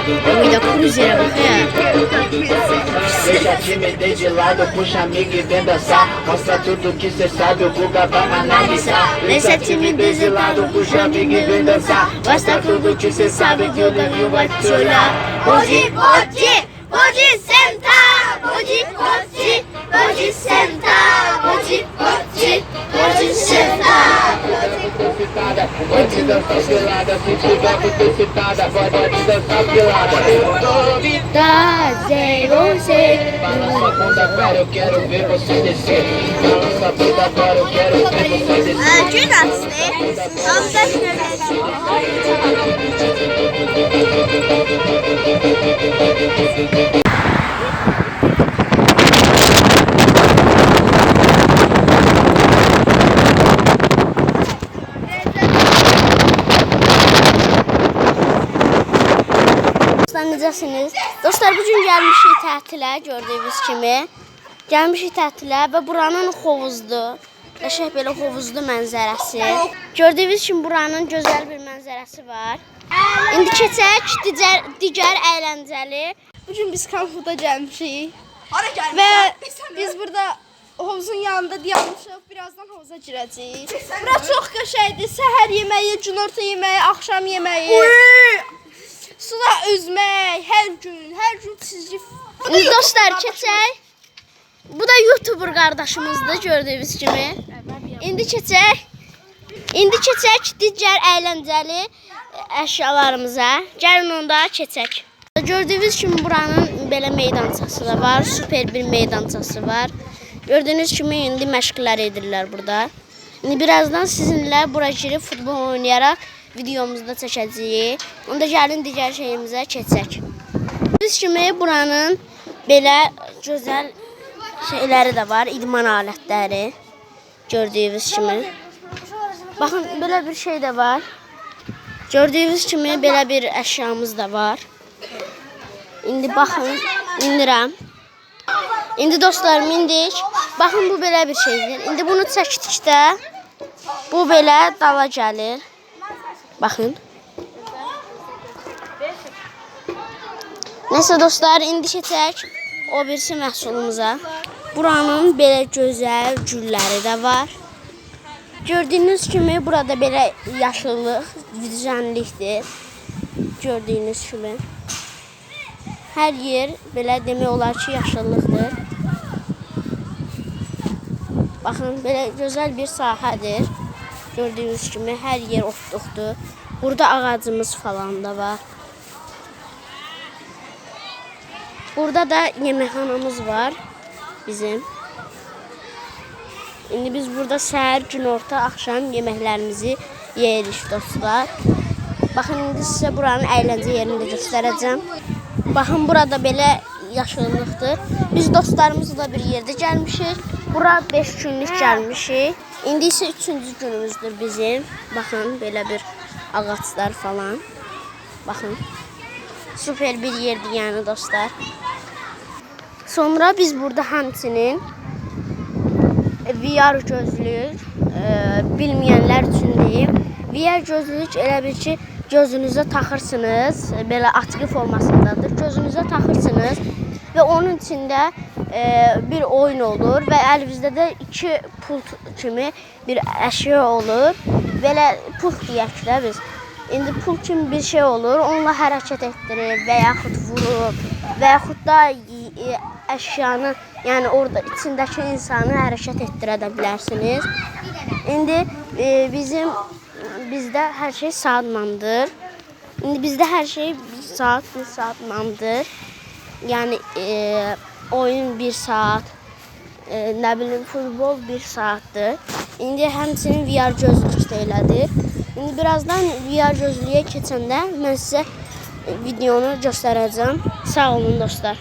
Vida cruzeira, Deixa a timidez de lado, puxa amigo e vem dançar. Mostra tudo que cê sabe, o Guga vai analisar. Deixa a timidez de lado, puxa amigo e vem dançar. Mostra tudo que cê sabe, que o Levinho vai te olhar. Pode sentar, pode sentar, pode sentar. Pode dançar pelada, se tiver muito excitada, pode dançar pelada. Eu tô Prazer você. balança a bunda agora, eu quero ver você descer. Balança a bunda agora, eu quero ver você descer. Dostlar, necəsiniz? Dostlar, bugün gəlmişik tətilə, gördüyünüz kimi. Gəlmişik tətilə və buranın hovuzdur. Qəşəng belə hovuzlu mənzərəsi. Gördüyünüz kimi buranın gözəl bir mənzərəsi var. İndi keçək digər əyləncəli. Bugün biz kampuda gəlmişik. Və biz burada hovuzun yanında dayanmışıq. Birazdan hovuza girəcəyik. Bura çox qəşəngdir. Səhər yeməyi, günorta yeməyi, axşam yeməyi. Suda üzmək, hər gün çizgi. İndi dostlar, keçək. Bu da YouTuber qardaşımızdır, gördüyünüz kimi. İndi keçək digər əyləncəli əşyalarımıza. Gəlin onda keçək. Gördüyünüz kimi buranın belə meydançası da var, super bir meydançası var. Gördüyünüz kimi indi məşqlər edirlər burada. İndi birazdan sizinlə bura girib futbol oynayaraq videomuzda çəkəcəyik. Onda gəlin digər şeyimizə keçək. Gördüyünüz kimi buranın belə gözəl şeyləri də var, idman alətləri. Gördüyünüz kimi. Baxın, belə bir şey də var. Gördüyünüz kimi belə bir əşyamız da var. İndi baxın, indirəm. İndi dostlarım, indik. Baxın, bu belə bir şeydir. İndi bunu çəkdikdə bu belə dala gəlir. Baxın. Neyse dostlar, indi keçək o birisi məhsulumuza. Buranın belə gözəl gülləri də var. Gördüyünüz kimi burada belə yaşıllıq, düzənlikdir. Gördüyünüz kimi. Hər yer belə demək olar ki, yaşıllıqdır. Baxın, belə gözəl bir sahədir. Gördüyünüz kimi hər yer otluqdur. Burada ağacımız falan da var. Burada da yeməkxanamız var bizim. İndi biz burada səhər, günorta, axşam yeməklərimizi yeyirik dostlar. Baxın, indi sizə buranın əyləncə yerini də göstərəcəm. Baxın, burada belə yaşıllıqdır. Biz dostlarımızla bir yerdə gəlmişik. Bura 5 günlük gəlmişik. İndi isə 3-cü günümüzdür bizim. Baxın, belə bir ağaçlar falan. Baxın. Super bir yerdir yəni dostlar. Sonra biz burada həmçinin VR gözlük, bilməyənlər üçün deyim. VR gözlük elə bir ki, gözünüzə taxırsınız, belə atkı formasındadır. Gözünüzə taxırsınız və onun içində bir oyun olur və əlinizdə də 2 pult kimi bir əşya olur. Belə pult deyək də biz. İndi pult kimi bir şey olur, onunla hərəkət etdirir və yaxud vurur və yaxud da əşyanı, yəni orada içindəki insanı hərəkət etdirə də bilərsiniz. İndi bizdə hər şey saatmandır. İndi bizdə hər şey 1 saatmandır. Yəni oyun 1 saat, nə bilim futbol 1 saatdır. İndi həmçinin VR gözlük də elədir. İndi birazdan VR gözlüyə keçəndə mən sizə videonu göstərəcəm. Sağ olun dostlar.